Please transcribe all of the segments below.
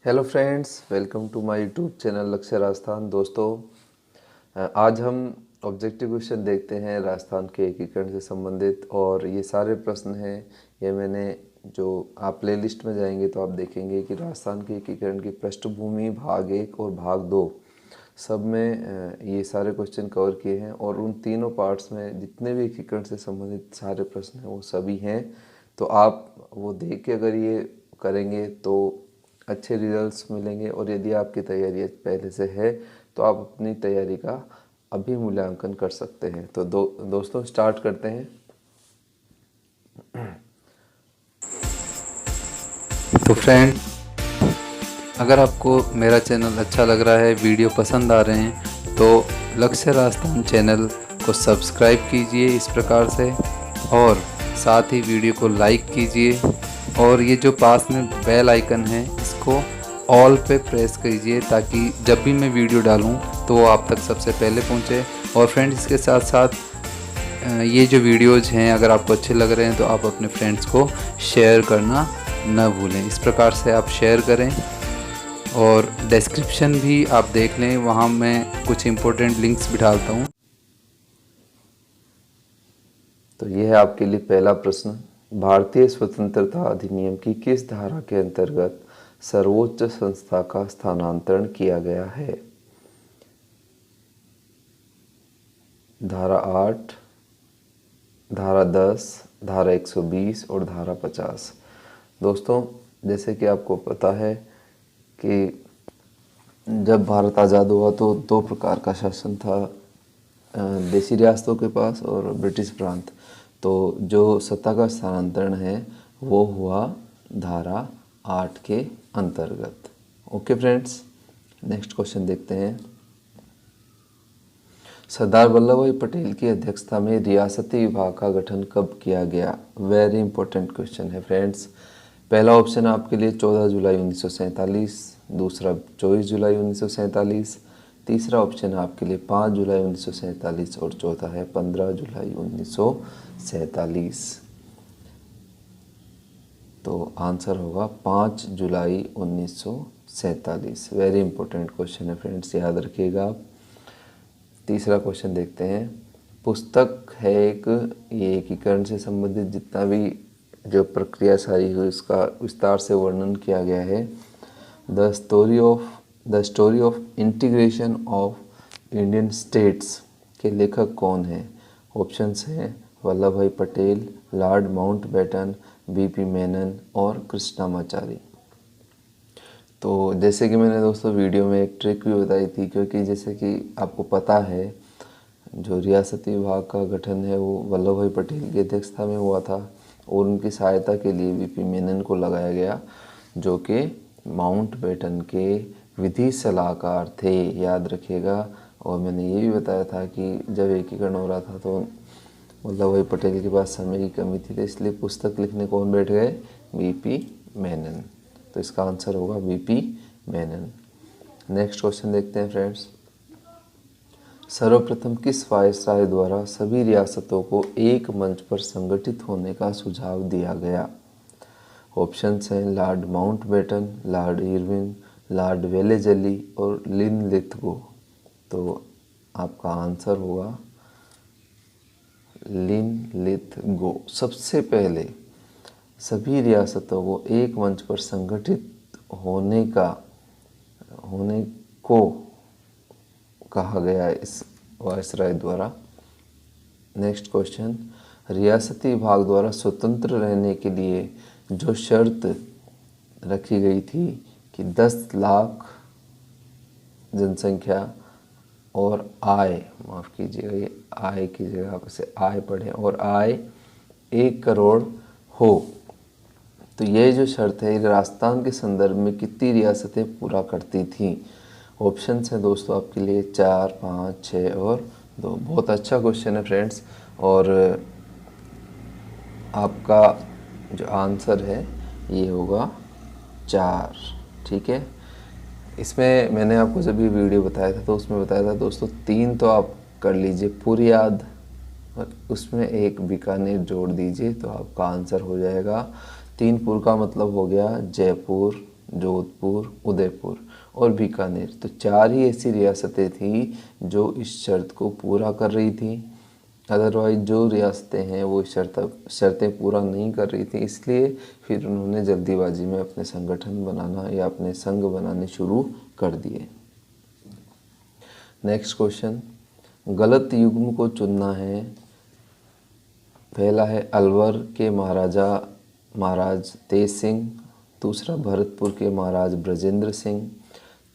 Hello friends, welcome to my YouTube channel Lakshya Rajasthan. दोस्तों, आज हम ऑब्जेक्टिव क्वेश्चन देखते हैं राजस्थान के एकीकरण से संबंधित। और ये सारे प्रश्न हैं, ये मैंने जो आप प्लेलिस्ट में जाएंगे तो आप देखेंगे कि राजस्थान के एकीकरण की पृष्ठभूमि भाग 1 और भाग 2 सब में ये सारे क्वेश्चन कवर किए हैं। और उन तीनों पार्ट्स में जितने भी एकीकरण से संबंधित सारे प्रश्न हैं वो सभी हैं। तो आप वो देख के अगर ये करेंगे तो अच्छे रिजल्ट्स मिलेंगे। और यदि आपकी तैयारी पहले से है तो आप अपनी तैयारी का अभी मूल्यांकन कर सकते हैं। तो दोस्तों स्टार्ट करते हैं। तो फ्रेंड, अगर आपको मेरा चैनल अच्छा लग रहा है, वीडियो पसंद आ रहे हैं, तो लक्ष्य राजस्थान चैनल को सब्सक्राइब कीजिए इस प्रकार से, और साथ ही वीडियो को लाइक कीजिए। और ये जो पास में बेल आइकन है इसको ऑल पे प्रेस कीजिए ताकि जब भी मैं वीडियो डालूं तो वो आप तक सबसे पहले पहुंचे। और फ्रेंड्स, इसके साथ साथ ये जो वीडियोज़ हैं अगर आपको अच्छे लग रहे हैं तो आप अपने फ्रेंड्स को शेयर करना न भूलें। इस प्रकार से आप शेयर करें। और डिस्क्रिप्शन भी आप देख लें, वहाँ मैं कुछ इम्पोर्टेंट लिंक्स भी डालता हूँ। तो यह है आपके लिए पहला प्रश्न। भारतीय स्वतंत्रता अधिनियम की किस धारा के अंतर्गत सर्वोच्च संस्था का स्थानांतरण किया गया है? धारा 8, धारा 10, धारा 120 और धारा 50। दोस्तों, जैसे कि आपको पता है कि जब भारत आज़ाद हुआ तो दो प्रकार का शासन था, देसी रियासतों के पास और ब्रिटिश प्रांत। तो जो सत्ता का स्थानांतरण है वो हुआ धारा 8 के अंतर्गत। ओके फ्रेंड्स, नेक्स्ट क्वेश्चन देखते हैं। सरदार वल्लभ भाई पटेल की अध्यक्षता में रियासती विभाग का गठन कब किया गया? वेरी इंपॉर्टेंट क्वेश्चन है फ्रेंड्स। पहला ऑप्शन आपके लिए 14 जुलाई 1947, दूसरा 24 जुलाई 1947, तीसरा ऑप्शन आपके लिए 5 जुलाई 1947 और चौथा है 15 जुलाई 1947। तो आंसर होगा 5 जुलाई 1947। वेरी इंपॉर्टेंट क्वेश्चन है फ्रेंड्स, याद रखिएगा आप। तीसरा क्वेश्चन देखते हैं। पुस्तक है एक, ये एकीकरण से संबंधित जितना भी जो प्रक्रिया सारी हुई उसका विस्तार से वर्णन किया गया है। The story of integration of Indian states के लेखक कौन हैं? ऑप्शंस हैं वल्लभ भाई Patel, Lord Mountbatten, VP Menon और कृष्णामाचारी। तो जैसे कि मैंने दोस्तों वीडियो में एक ट्रिक भी बताई थी, क्योंकि जैसे कि आपको पता है जो रियासती विभाग का गठन है वो वल्लभ भाई पटेल की अध्यक्षता में हुआ था और उनकी सहायता के लिए वीपी मेनन को लगाया गया, जो कि माउंटबेटन के विधि सलाहकार थे, याद रखिएगा। और मैंने ये भी बताया था कि जब एकीकरण हो रहा था तो वल्लभ भाई पटेल के पास समय की कमी थी, तो इसलिए पुस्तक लिखने कौन बैठ गए? वीपी मेनन। तो इसका आंसर होगा वीपी मेनन। नेक्स्ट क्वेश्चन देखते हैं फ्रेंड्स। सर्वप्रथम किस वायसराय द्वारा सभी रियासतों को एक मंच पर संगठित होने का सुझाव दिया गया? ऑप्शंस हैं Lord Mountbatten, Lord Irwin, Lord Wellesley और लिनलिथगो। तो आपका आंसर होगा लिनलिथगो। सबसे पहले सभी रियासतों को एक मंच पर संगठित होने को कहा गया इस वायसराय द्वारा। Next question. रियासती विभाग द्वारा स्वतंत्र रहने के लिए जो शर्त रखी गई थी कि 10 लाख जनसंख्या और आय, माफ़ कीजिएगा ये आय की जगह आप इसे आय पढ़ें, और आय 1 करोड़ हो, तो ये जो शर्त है राजस्थान के संदर्भ में कितनी रियासतें पूरा करती थीं? ऑप्शंस हैं दोस्तों आपके लिए 4, 5, 6 और 2। बहुत अच्छा क्वेश्चन है फ्रेंड्स, और आपका जो आंसर है ये होगा 4। ठीक है। इसमें मैंने आपको जब भी वीडियो बताया था तो उसमें बताया था दोस्तों 3 तो आप कर लीजिए पूरी याद, और उसमें एक बीकानेर जोड़ दीजिए तो आपका आंसर हो जाएगा। 3 पुर का मतलब हो गया जयपुर, जोधपुर, उदयपुर और बीकानेर। तो 4 ही ऐसी रियासतें थी जो इस शर्त को पूरा कर रही थी। अदरवाइज जो रियासतें हैं वो शर्तें पूरा नहीं कर रही थी, इसलिए फिर उन्होंने जल्दीबाजी में अपने संगठन बनाना या अपने संघ बनाने शुरू कर दिए। नेक्स्ट क्वेश्चन, गलत युग्म को चुनना है। पहला है अलवर के महाराज तेज सिंह, दूसरा भरतपुर के महाराज ब्रजेंद्र सिंह,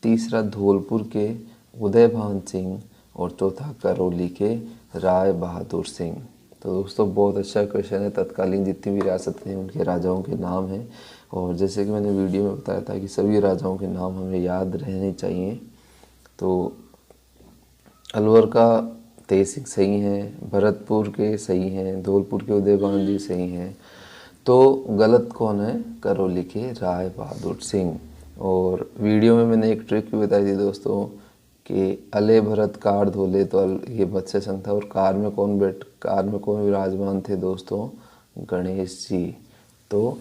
तीसरा धौलपुर के उदयभान सिंह और चौथा करौली के राय बहादुर सिंह। तो दोस्तों बहुत अच्छा क्वेश्चन है। तत्कालीन जितनी भी रियासतें हैं उनके राजाओं के नाम हैं, और जैसे कि मैंने वीडियो में बताया था कि सभी राजाओं के नाम हमें याद रहने चाहिए। तो अलवर का तेज सिंह सही हैं, भरतपुर के सही हैं, धौलपुर के उदयभान जी सही हैं। तो गलत कौन है? करौली के राय बहादुर सिंह। और वीडियो में मैंने एक ट्रिक भी बताई थी दोस्तों कि अले भरत कार धोले, तो ये मत्स्य संघ था। और कार में कौन विराजमान थे दोस्तों? गणेश जी। तो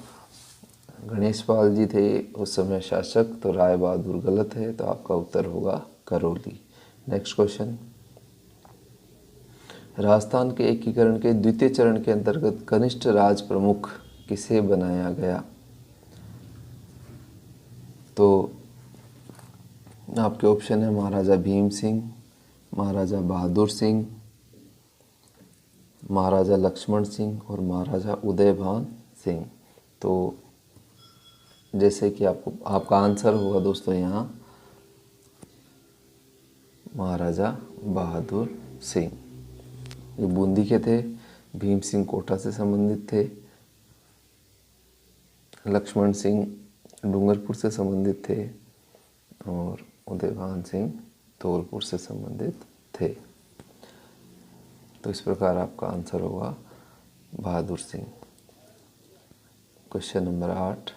गणेश पाल जी थे उस समय शासक। तो राय बहादुर गलत है, तो आपका उत्तर होगा करौली। नेक्स्ट क्वेश्चन, राजस्थान के एकीकरण के द्वितीय चरण के अंतर्गत कनिष्ठ राज प्रमुख किसे बनाया गया? तो आपके ऑप्शन है महाराजा भीम सिंह, महाराजा बहादुर सिंह, महाराजा लक्ष्मण सिंह और महाराजा उदयभान सिंह। तो जैसे कि आपका आंसर होगा दोस्तों यहाँ महाराजा बहादुर सिंह। ये बूंदी के थे, भीम सिंह कोटा से संबंधित थे, लक्ष्मण सिंह डूंगरपुर से संबंधित थे और उदयभान सिंह धौलपुर से संबंधित थे। तो इस प्रकार आपका आंसर होगा बहादुर सिंह। क्वेश्चन नंबर 8,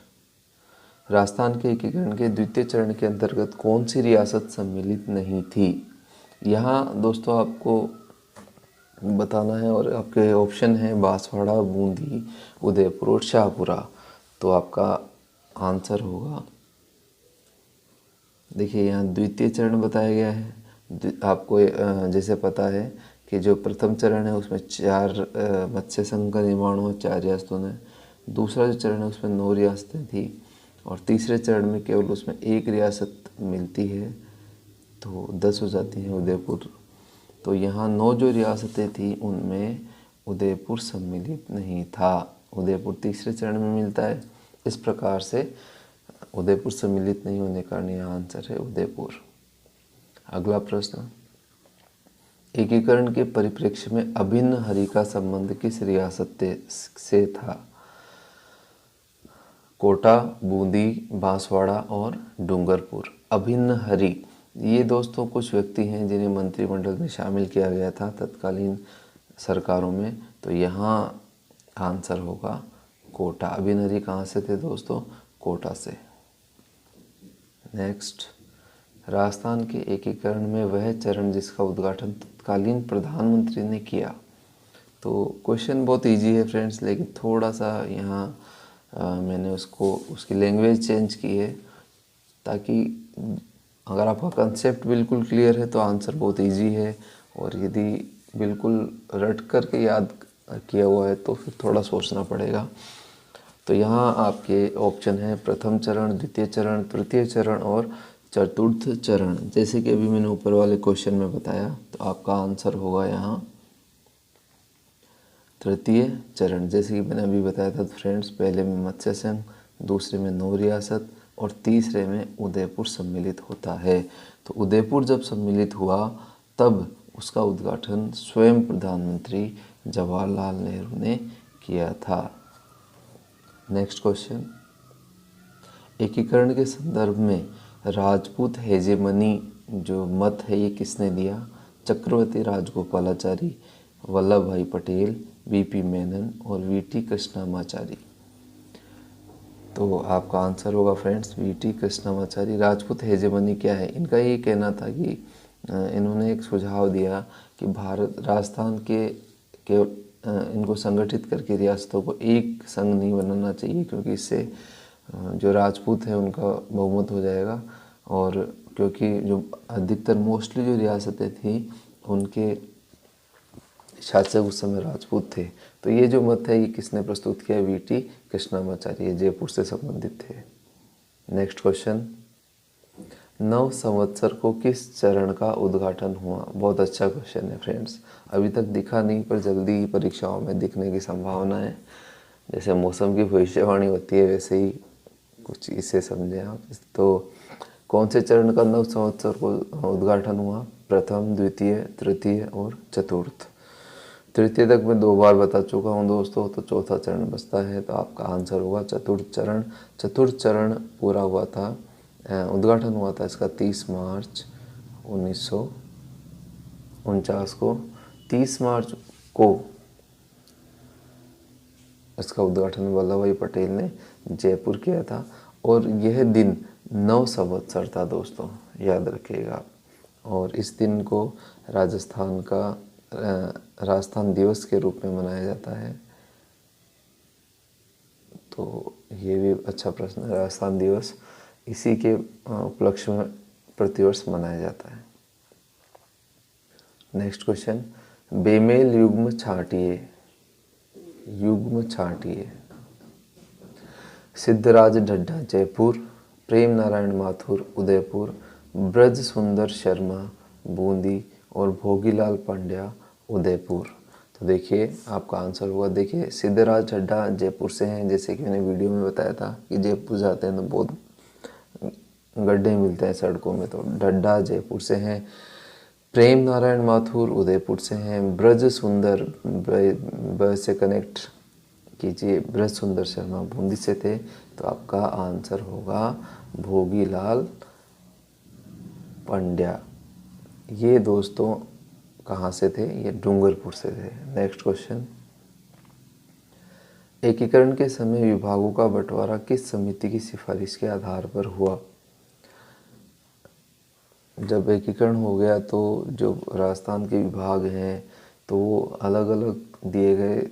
राजस्थान के एकीकरण के द्वितीय चरण के अंतर्गत कौन सी रियासत सम्मिलित नहीं थी? यहाँ दोस्तों आपको बताना है और आपके ऑप्शन है बांसवाड़ा, बूंदी, उदयपुर और शाहपुरा। तो आपका आंसर होगा, देखिए यहाँ द्वितीय चरण बताया गया है। आपको जैसे पता है कि जो प्रथम चरण है उसमें 4 मत्स्य संघ का निर्माण हुआ 4 रियासतों ने। दूसरा जो चरण है उसमें 9 रियासतें थी और तीसरे चरण में केवल उसमें 1 रियासत मिलती है, तो 10 हो जाती हैं उदयपुर। तो यहाँ 9 जो रियासतें थी उनमें उदयपुर सम्मिलित नहीं था। उदयपुर तीसरे चरण में मिलता है। इस प्रकार से उदयपुर सम्मिलित नहीं होने के कारण यह आंसर है उदयपुर। अगला प्रश्न, एकीकरण के परिप्रेक्ष्य में अभिन्न हरि का संबंध किस रियासत से था? कोटा, बूंदी, बांसवाड़ा और डूंगरपुर। अभिन्न हरि, ये दोस्तों कुछ व्यक्ति हैं जिन्हें मंत्रिमंडल में शामिल किया गया था तत्कालीन सरकारों में। तो यहाँ आंसर होगा कोटा। अभिन्न हरि कहाँ से थे दोस्तों? कोटा से। नेक्स्ट, राजस्थान के एकीकरण में वह चरण जिसका उद्घाटन तत्कालीन प्रधानमंत्री ने किया। तो क्वेश्चन बहुत इजी है फ्रेंड्स, लेकिन थोड़ा सा यहाँ मैंने उसकी लैंग्वेज चेंज की है, ताकि अगर आपका कंसेप्ट बिल्कुल क्लियर है तो आंसर बहुत इजी है, और यदि बिल्कुल रट करके याद किया हुआ है तो फिर थोड़ा सोचना पड़ेगा। तो यहाँ आपके ऑप्शन है प्रथम चरण, द्वितीय चरण, तृतीय चरण और चतुर्थ चरण। जैसे कि अभी मैंने ऊपर वाले क्वेश्चन में बताया, तो आपका आंसर होगा यहाँ तृतीय चरण। जैसे कि मैंने अभी बताया था फ्रेंड्स, पहले में मत्स्य संघ, दूसरे में 9 रियासत और तीसरे में उदयपुर सम्मिलित होता है। तो उदयपुर जब सम्मिलित हुआ तब उसका उद्घाटन स्वयं प्रधानमंत्री जवाहरलाल नेहरू ने किया था। नेक्स्ट क्वेश्चन, एकीकरण के संदर्भ में राजपूत हेजेमनी जो मत है ये किसने दिया? चक्रवर्ती राजगोपालाचारी, वल्लभ भाई पटेल, वीपी मेनन और वीटी कृष्णमाचारी। तो आपका आंसर होगा friends VT Krishnamachari. Rajput hegemony क्या है? इनका ये कहना था कि इन्होंने एक सुझाव दिया कि राजस्थान के इनको संगठित करके रियासतों को एक संघ नहीं बनाना चाहिए, क्योंकि इससे जो राजपूत हैं उनका बहुमत हो जाएगा। और क्योंकि जो अधिकतर मोस्टली जो रियासतें थी उनके शासक उस समय राजपूत थे। तो ये जो मत है ये किसने प्रस्तुत किया? वीटी कृष्णमाचार्य, जयपुर से संबंधित थे। नेक्स्ट क्वेश्चन, नव संवत्सर को किस चरण का उद्घाटन हुआ? बहुत अच्छा क्वेश्चन है फ्रेंड्स। अभी तक दिखा नहीं पर जल्दी ही परीक्षाओं में दिखने की संभावना है। जैसे मौसम की भविष्यवाणी होती है वैसे ही कुछ इसे समझें आप। तो कौन से चरण का नव संवत्सर को उद्घाटन हुआ? प्रथम, द्वितीय, तृतीय और चतुर्थ। तृतीय तक मैं 2 बार बता चुका हूँ दोस्तों, तो चौथा चरण बचता है, तो आपका आंसर होगा चतुर्थ चरण। चतुर्थ चरण पूरा हुआ था, उद्घाटन हुआ था इसका 30 मार्च 1949 को। 30 मार्च को इसका उद्घाटन वल्लभ भाई पटेल ने जयपुर किया था। और यह दिन नव संवत्सर था दोस्तों, याद रखिएगा। और इस दिन को राजस्थान दिवस के रूप में मनाया जाता है। तो ये भी अच्छा प्रश्न है। राजस्थान दिवस इसी के उपलक्ष्य में प्रतिवर्ष मनाया जाता है। नेक्स्ट क्वेश्चन, बेमेल युग्म छांटिए। युग्म छांटिए। सिद्धराज ढड्ढा जयपुर, प्रेम नारायण माथुर उदयपुर, ब्रज सुंदर शर्मा बूंदी और भोगीलाल पांड्या उदयपुर। तो देखिए आपका आंसर हुआ, देखिए सिद्धराज ढड्ढा जयपुर से हैं, जैसे कि मैंने वीडियो में बताया था कि जयपुर जाते हैं तो बहुत गड्ढे मिलते हैं सड़कों में, तो ढड्ढा जयपुर से हैं। प्रेम नारायण माथुर उदयपुर से हैं। ब्रज सुंदर, ब से कनेक्ट कीजिए, ब्रज सुंदर शर्मा बूंदी से थे। तो आपका आंसर होगा भोगीलाल पांड्या। ये दोस्तों कहाँ से थे? ये डूंगरपुर से थे। नेक्स्ट क्वेश्चन, एकीकरण के समय विभागों का बंटवारा किस समिति की सिफारिश के आधार पर हुआ? जब एकीकरण हो गया तो जो राजस्थान के विभाग हैं तो वो अलग अलग दिए गए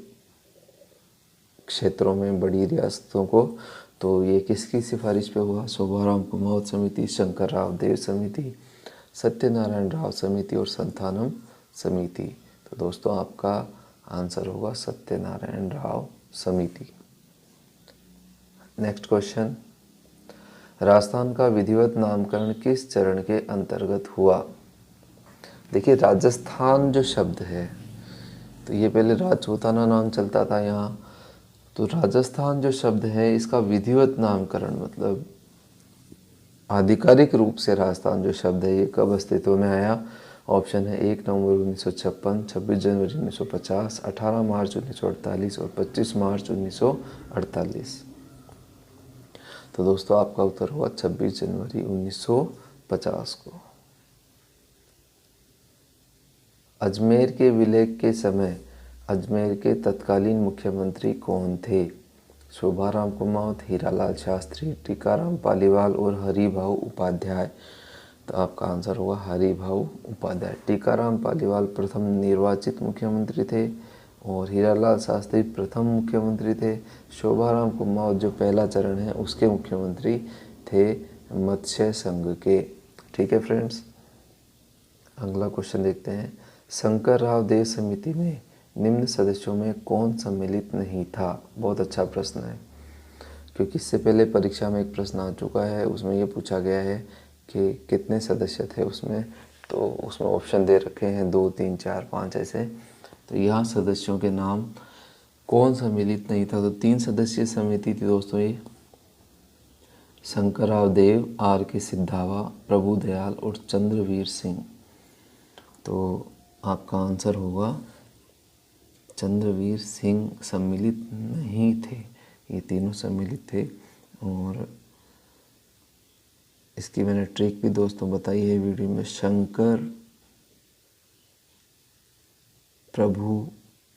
क्षेत्रों में बड़ी रियासतों को। तो ये किसकी सिफारिश पे हुआ? शोभाराम कुमावत समिति, शंकर राव देव समिति, सत्यनारायण राव समिति और संथानम समिति। तो दोस्तों आपका आंसर होगा सत्यनारायण राव समिति। नेक्स्ट क्वेश्चन, राजस्थान का विधिवत नामकरण किस चरण के अंतर्गत हुआ? देखिए राजस्थान जो शब्द है तो ये पहले राजपूताना नाम चलता था यहाँ। तो राजस्थान जो शब्द है इसका विधिवत नामकरण मतलब आधिकारिक रूप से राजस्थान जो शब्द है ये कब अस्तित्व में आया? ऑप्शन है 1 नवंबर 1956, 26 जनवरी 1950, 18 मार्च 1948 और 25 मार्च 1948। तो दोस्तों आपका उत्तर हुआ 26 जनवरी 1950 को। अजमेर के विलय के समय अजमेर के तत्कालीन मुख्यमंत्री कौन थे? शोभाराम कुमावत, हीरालाल शास्त्री, टीकाराम पालीवाल और हरिभाऊ उपाध्याय। तो आपका आंसर होगा हरिभाऊ उपाध्याय। टीकाराम पालीवाल प्रथम निर्वाचित मुख्यमंत्री थे और हीरालाल शास्त्री प्रथम मुख्यमंत्री थे। शोभाराम कुमावत जो पहला चरण है उसके मुख्यमंत्री थे मत्स्य संघ के। ठीक है फ्रेंड्स, अगला क्वेश्चन देखते हैं। शंकर राव देव समिति में निम्न सदस्यों में कौन सम्मिलित नहीं था? बहुत अच्छा प्रश्न है क्योंकि इससे पहले परीक्षा में एक प्रश्न आ चुका है, उसमें ये पूछा गया है कि कितने सदस्य थे उसमें। तो उसमें ऑप्शन दे रखे हैं 2, 3, 4, 5 ऐसे। तो यहाँ सदस्यों के नाम कौन सम्मिलित नहीं था? तो 3 सदस्यीय समिति थी दोस्तों ये। शंकरराव देव, R.K. सिद्धावा, प्रभु दयाल और चंद्रवीर सिंह। तो आपका आंसर होगा चंद्रवीर सिंह सम्मिलित नहीं थे, ये तीनों सम्मिलित थे। और इसकी मैंने ट्रिक भी दोस्तों बताई है वीडियो में। शंकर प्रभु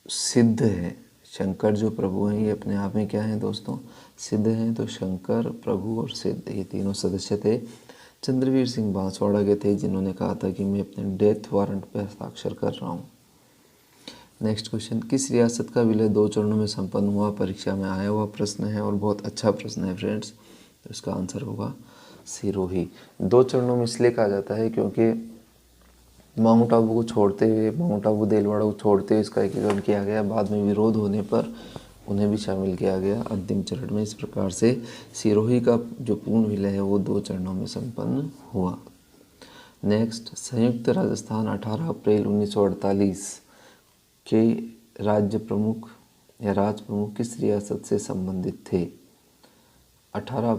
सिद्ध है, शंकर जो प्रभु हैं ये अपने आप में क्या हैं दोस्तों? सिद्ध हैं। तो शंकर, प्रभु और सिद्ध ये तीनों सदस्य थे। चंद्रवीर सिंह बांसवाड़ा के थे जिन्होंने कहा था कि मैं अपने डेथ वारंट पर हस्ताक्षर कर रहा हूँ। नेक्स्ट क्वेश्चन, किस रियासत का विलय 2 चरणों में संपन्न हुआ? परीक्षा में आया हुआ प्रश्न है और बहुत अच्छा प्रश्न है फ्रेंड्स। तो इसका आंसर होगा सिरोही। 2 चरणों में इसलिए कहा जाता है क्योंकि माउंट आबू को छोड़ते हुए, माउंट आबू देलवाड़ा को छोड़ते हुए इसका एकीकरण किया गया। बाद में विरोध होने पर उन्हें भी शामिल किया गया अंतिम चरण में। इस प्रकार से सिरोही का जो पूर्ण विलय है वो 2 चरणों में संपन्न हुआ। नेक्स्ट, संयुक्त राजस्थान 18 अप्रैल 1948 के राज्य प्रमुख या राज प्रमुख किस रियासत से संबंधित थे? 18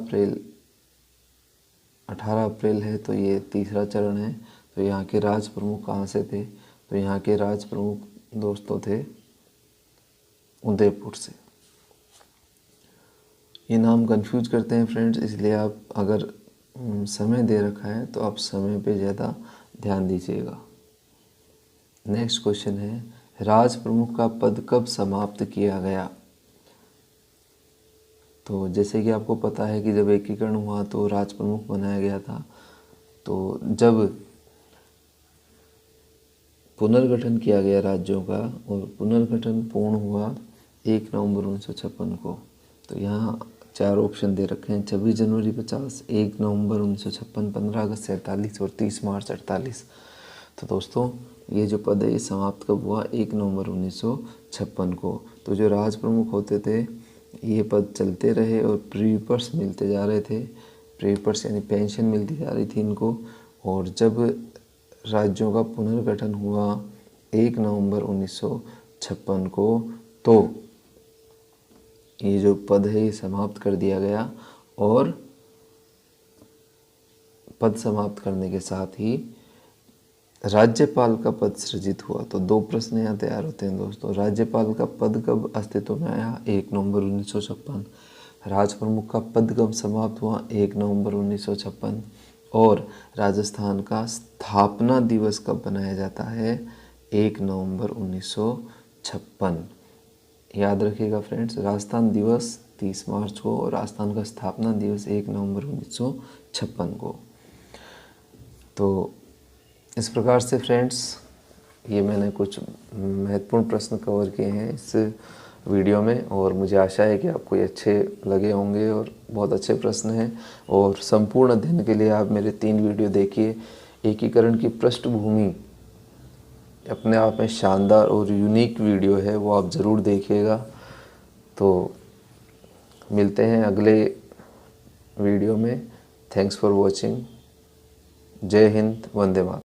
अप्रैल है तो ये तीसरा चरण है। तो यहाँ के राज प्रमुख कहाँ से थे? तो यहाँ के राज प्रमुख दोस्तों थे उदयपुर से। ये नाम कंफ्यूज करते हैं फ्रेंड्स, इसलिए आप अगर समय दे रखा है तो आप समय पे ज़्यादा ध्यान दीजिएगा। नेक्स्ट क्वेश्चन है, राज प्रमुख का पद कब समाप्त किया गया? तो जैसे कि आपको पता है कि जब एकीकरण हुआ तो राज प्रमुख बनाया गया था। तो जब पुनर्गठन किया गया राज्यों का और पुनर्गठन पूर्ण हुआ 1 नवंबर 1956 को। तो यहाँ 4 ऑप्शन दे रखे हैं, 26 जनवरी 50, 1 नवंबर 1956, 15 अगस्त 47 और 30 मार्च 48। तो दोस्तों ये जो पद है ये समाप्त कब हुआ? 1 नवंबर 1956 को। तो जो राज प्रमुख होते थे ये पद चलते रहे और प्रीविपर्स मिलते जा रहे थे। प्रीविपर्स यानी पेंशन मिलती जा रही थी इनको। और जब राज्यों का पुनर्गठन हुआ 1 नवंबर 1956 को तो ये जो पद है ये समाप्त कर दिया गया। और पद समाप्त करने के साथ ही राज्यपाल का पद सृजित हुआ। तो 2 प्रश्न यहाँ तैयार होते हैं दोस्तों। राज्यपाल का पद कब अस्तित्व में आया? 1 नवंबर 1956। राज प्रमुख का पद कब समाप्त हुआ? 1 नवंबर 1956। और राजस्थान का स्थापना दिवस कब बनाया जाता है? 1 नवंबर 1956। याद रखिएगा फ्रेंड्स, राजस्थान दिवस 30 मार्च को और राजस्थान का स्थापना दिवस 1 नवंबर 1956 को। तो इस प्रकार से फ्रेंड्स ये मैंने कुछ महत्वपूर्ण प्रश्न कवर किए हैं इस वीडियो में और मुझे आशा है कि आपको ये अच्छे लगे होंगे और बहुत अच्छे प्रश्न हैं। और संपूर्ण अध्ययन के लिए आप मेरे 3 वीडियो देखिए। एकीकरण की पृष्ठभूमि अपने आप में शानदार और यूनिक वीडियो है, वो आप ज़रूर देखिएगा। तो मिलते हैं अगले वीडियो में। Thanks for watching. जय हिंद, वंदे मातरम।